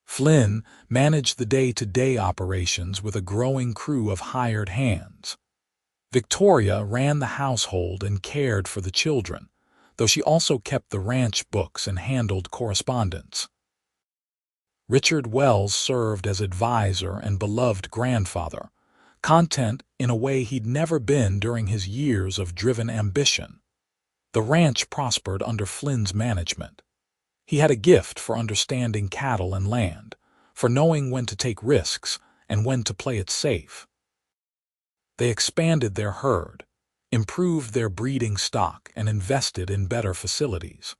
Flynn managed the day-to-day operations with a growing crew of hired hands. Victoria ran the household and cared for the children, though she also kept the ranch books and handled correspondence. Richard Wells served as advisor and beloved grandfather, content in a way he'd never been during his years of driven ambition. The ranch prospered under Flynn's management. He had a gift for understanding cattle and land, for knowing when to take risks and when to play it safe. They expanded their herd, improved their breeding stock, and invested in better facilities.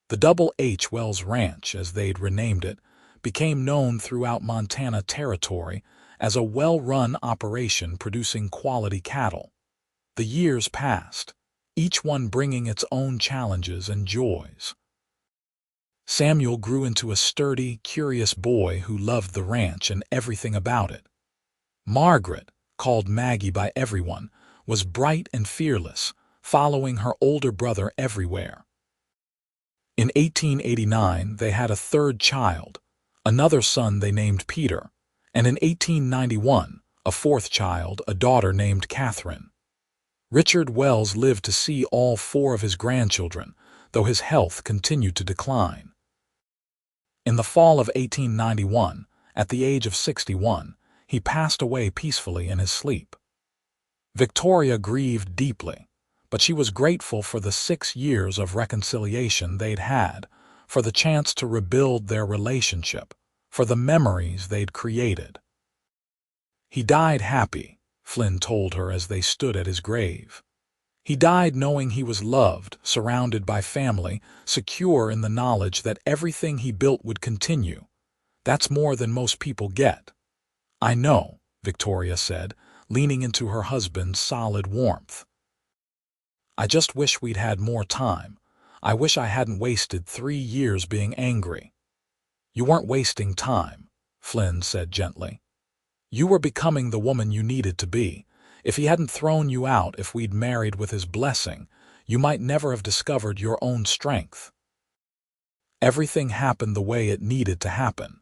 The Double H Wells Ranch, as they'd renamed it, became known throughout Montana Territory as a well-run operation producing quality cattle. The years passed, each one bringing its own challenges and joys. Samuel grew into a sturdy, curious boy who loved the ranch and everything about it. Margaret, called Maggie by everyone, was bright and fearless, following her older brother everywhere. In 1889, they had a third child, another son they named Peter, and in 1891, a fourth child, a daughter named Catherine. Richard Wells lived to see all 4 of his grandchildren, though his health continued to decline. In the fall of 1891, at the age of 61, he passed away peacefully in his sleep. Victoria grieved deeply, but she was grateful for the 6 years of reconciliation they'd had, for the chance to rebuild their relationship, for the memories they'd created. "He died happy," Flynn told her as they stood at his grave. "He died knowing he was loved, surrounded by family, secure in the knowledge that everything he built would continue. That's more than most people get." "I know," Victoria said, leaning into her husband's solid warmth. "I just wish we'd had more time. I wish I hadn't wasted 3 years being angry." "You weren't wasting time," Flynn said gently. "You were becoming the woman you needed to be. If he hadn't thrown you out, if we'd married with his blessing, you might never have discovered your own strength." Everything happened the way it needed to happen.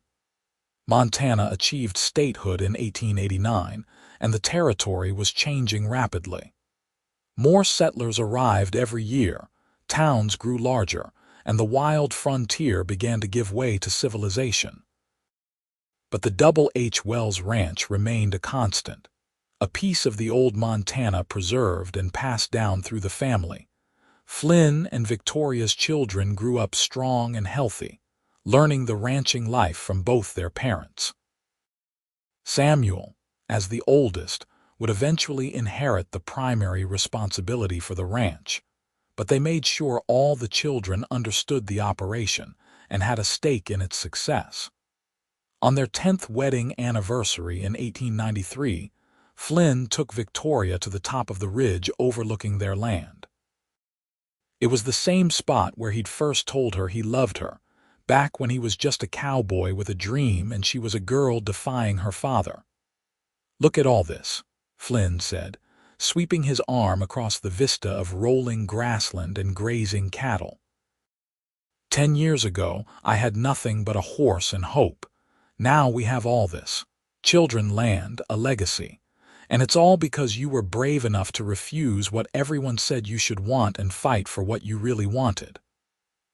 Montana achieved statehood in 1889, and the territory was changing rapidly. More settlers arrived every year, towns grew larger, and the wild frontier began to give way to civilization. But the Double H. Wells Ranch remained a constant, a piece of the old Montana preserved and passed down through the family. Flynn and Victoria's children grew up strong and healthy, learning the ranching life from both their parents. Samuel, as the oldest, would eventually inherit the primary responsibility for the ranch, but they made sure all the children understood the operation and had a stake in its success. On their 10th wedding anniversary in 1893, Flynn took Victoria to the top of the ridge overlooking their land. It was the same spot where he'd first told her he loved her, back when he was just a cowboy with a dream and she was a girl defying her father. "Look at all this," Flynn said, sweeping his arm across the vista of rolling grassland and grazing cattle. 10 years ago, I had nothing but a horse and hope. Now we have all this. Children, land, a legacy. And it's all because you were brave enough to refuse what everyone said you should want and fight for what you really wanted."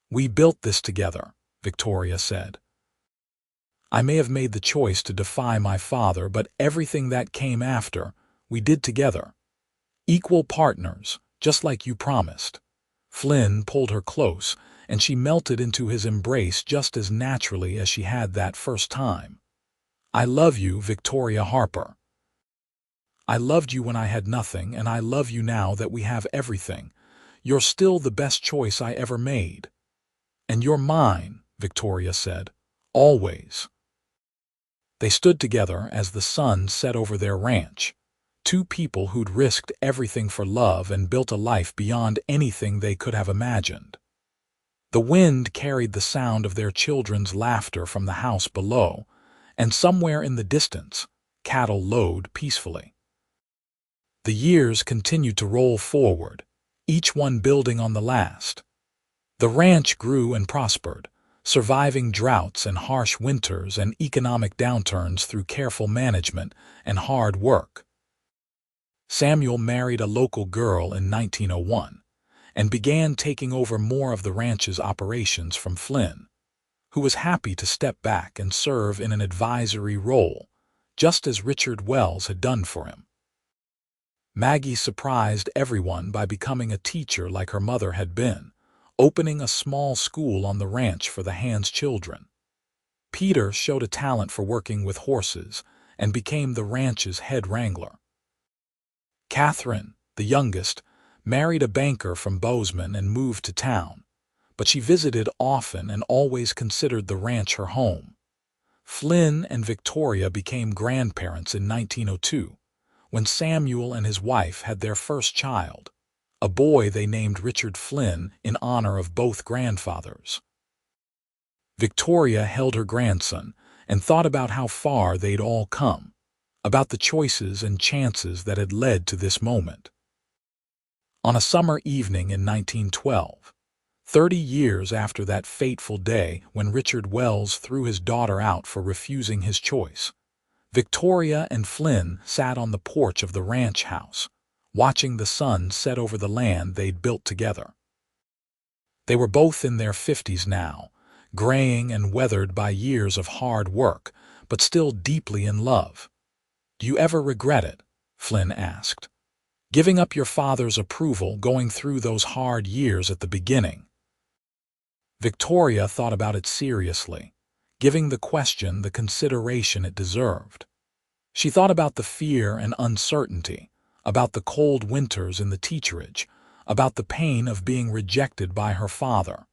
"We built this together," Victoria said. "I may have made the choice to defy my father, but everything that came after, we did together. Equal partners, just like you promised." Flynn pulled her close, and she melted into his embrace just as naturally as she had that first time. "I love you, Victoria Harper. I loved you when I had nothing, and I love you now that we have everything. You're still the best choice I ever made." "And you're mine," Victoria said. "Always." They stood together as the sun set over their ranch, two people who'd risked everything for love and built a life beyond anything they could have imagined. The wind carried the sound of their children's laughter from the house below, and somewhere in the distance, cattle lowed peacefully. The years continued to roll forward, each one building on the last. The ranch grew and prospered, surviving droughts and harsh winters and economic downturns through careful management and hard work. Samuel married a local girl in 1901 and began taking over more of the ranch's operations from Flynn, who was happy to step back and serve in an advisory role, just as Richard Wells had done for him. Maggie surprised everyone by becoming a teacher like her mother had been, opening a small school on the ranch for the Hands children. Peter showed a talent for working with horses and became the ranch's head wrangler. Catherine, the youngest, married a banker from Bozeman and moved to town, but she visited often and always considered the ranch her home. Flynn and Victoria became grandparents in 1902, when Samuel and his wife had their first child, a boy they named Richard Flynn in honor of both grandfathers. Victoria held her grandson and thought about how far they'd all come, about the choices and chances that had led to this moment. On a summer evening in 1912, 30 years after that fateful day when Richard Wells threw his daughter out for refusing his choice, Victoria and Flynn sat on the porch of the ranch house, watching the sun set over the land they'd built together. They were both in their 50s now, graying and weathered by years of hard work, but still deeply in love. "Do you ever regret it?" Flynn asked. "Giving up your father's approval, going through those hard years at the beginning?" Victoria thought about it seriously, giving the question the consideration it deserved. She thought about the fear and uncertainty, about the cold winters in the teacherage, about the pain of being rejected by her father.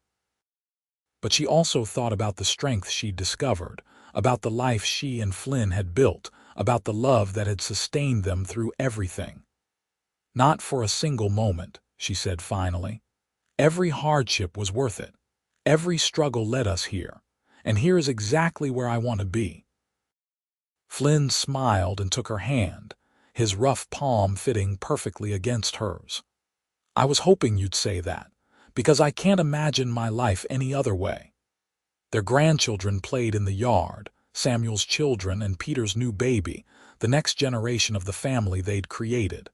But she also thought about the strength she'd discovered, about the life she and Flynn had built, about the love that had sustained them through everything. "Not for a single moment," she said finally. "Every hardship was worth it. Every struggle led us here, and here is exactly where I want to be." Flynn smiled and took her hand, his rough palm fitting perfectly against hers. "I was hoping you'd say that, because I can't imagine my life any other way." Their grandchildren played in the yard, Samuel's children and Peter's new baby, the next generation of the family they'd created.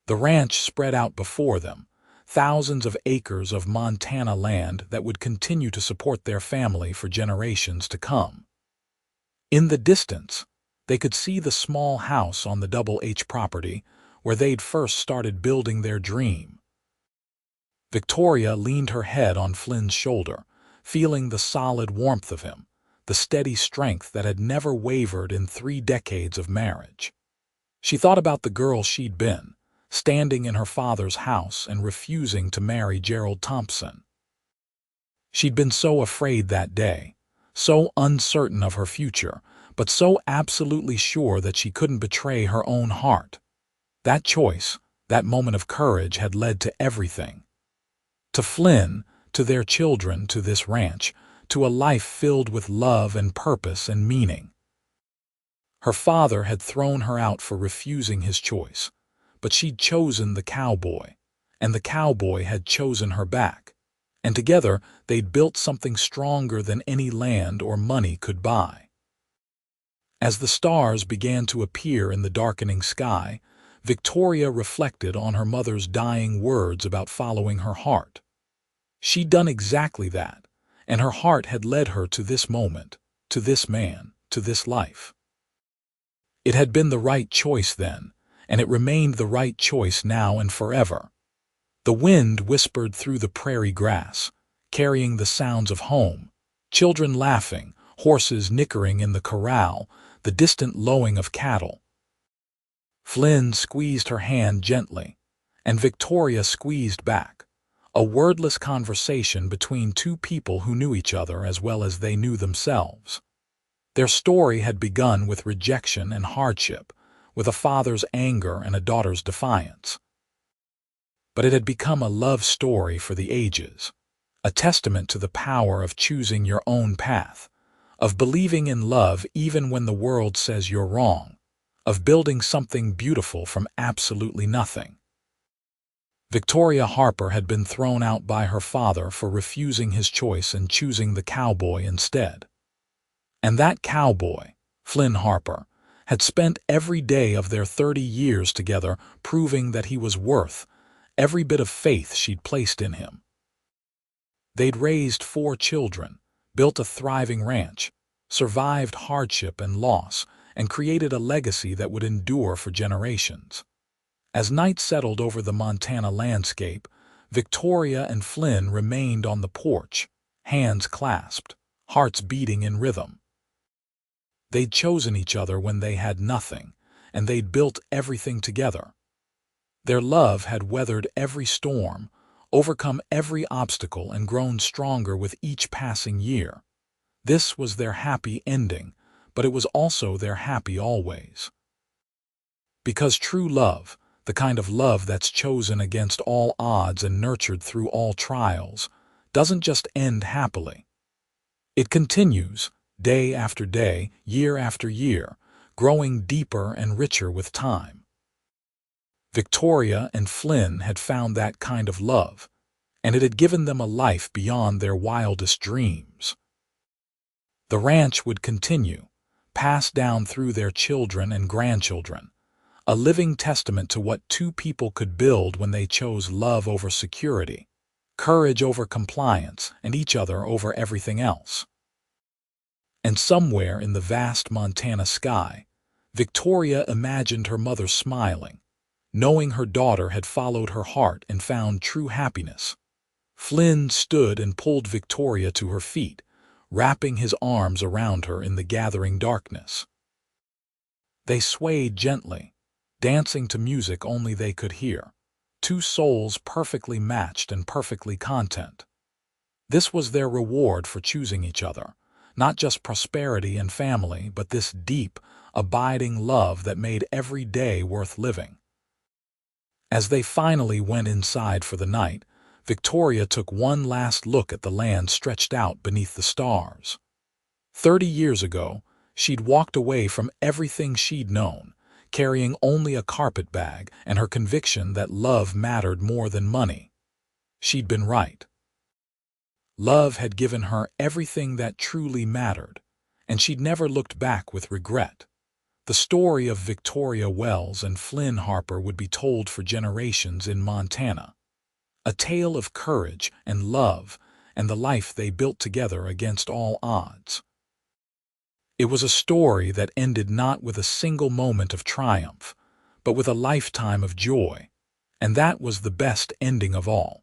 The ranch spread out before them, thousands of acres of Montana land that would continue to support their family for generations to come. In the distance, they could see the small house on the Double H property where they'd first started building their dream. Victoria leaned her head on Flynn's shoulder, feeling the solid warmth of him, the steady strength that had never wavered in 3 decades of marriage. She thought about the girl she'd been, standing in her father's house and refusing to marry Gerald Thompson. She'd been so afraid that day, so uncertain of her future, but so absolutely sure that she couldn't betray her own heart. That choice, that moment of courage, had led to everything. To Flynn, to their children, to this ranch, to a life filled with love and purpose and meaning. Her father had thrown her out for refusing his choice, but she'd chosen the cowboy, and the cowboy had chosen her back, and together they'd built something stronger than any land or money could buy. As the stars began to appear in the darkening sky, Victoria reflected on her mother's dying words about following her heart. She'd done exactly that, and her heart had led her to this moment, to this man, to this life. It had been the right choice then, and it remained the right choice now and forever. The wind whispered through the prairie grass, carrying the sounds of home, children laughing, horses nickering in the corral, the distant lowing of cattle. Flynn squeezed her hand gently, and Victoria squeezed back, a wordless conversation between two people who knew each other as well as they knew themselves. Their story had begun with rejection and hardship, with a father's anger and a daughter's defiance. But it had become a love story for the ages, a testament to the power of choosing your own path, of believing in love even when the world says you're wrong, of building something beautiful from absolutely nothing. Victoria Harper had been thrown out by her father for refusing his choice and choosing the cowboy instead. And that cowboy, Flynn Harper, had spent every day of their 30 years together proving that he was worth every bit of faith she'd placed in him. They'd raised 4 children, built a thriving ranch, survived hardship and loss, and created a legacy that would endure for generations. As night settled over the Montana landscape, Victoria and Flynn remained on the porch, hands clasped, hearts beating in rhythm. They'd chosen each other when they had nothing, and they'd built everything together. Their love had weathered every storm, overcome every obstacle, and grown stronger with each passing year. This was their happy ending, but it was also their happy always. Because true love, the kind of love that's chosen against all odds and nurtured through all trials, doesn't just end happily. It continues, day after day, year after year, growing deeper and richer with time. Victoria and Flynn had found that kind of love, and it had given them a life beyond their wildest dreams. The ranch would continue, passed down through their children and grandchildren, a living testament to what 2 people could build when they chose love over security, courage over compliance, and each other over everything else. And somewhere in the vast Montana sky, Victoria imagined her mother smiling, knowing her daughter had followed her heart and found true happiness. Flynn stood and pulled Victoria to her feet, wrapping his arms around her in the gathering darkness. They swayed gently, dancing to music only they could hear, 2 souls perfectly matched and perfectly content. This was their reward for choosing each other, not just prosperity and family, but this deep, abiding love that made every day worth living. As they finally went inside for the night, Victoria took one last look at the land stretched out beneath the stars. 30 years ago, she'd walked away from everything she'd known, carrying only a carpetbag and her conviction that love mattered more than money. She'd been right. Love had given her everything that truly mattered, and she'd never looked back with regret. The story of Victoria Wells and Flynn Harper would be told for generations in Montana. A tale of courage and love and the life they built together against all odds. It was a story that ended not with a single moment of triumph, but with a lifetime of joy, and that was the best ending of all.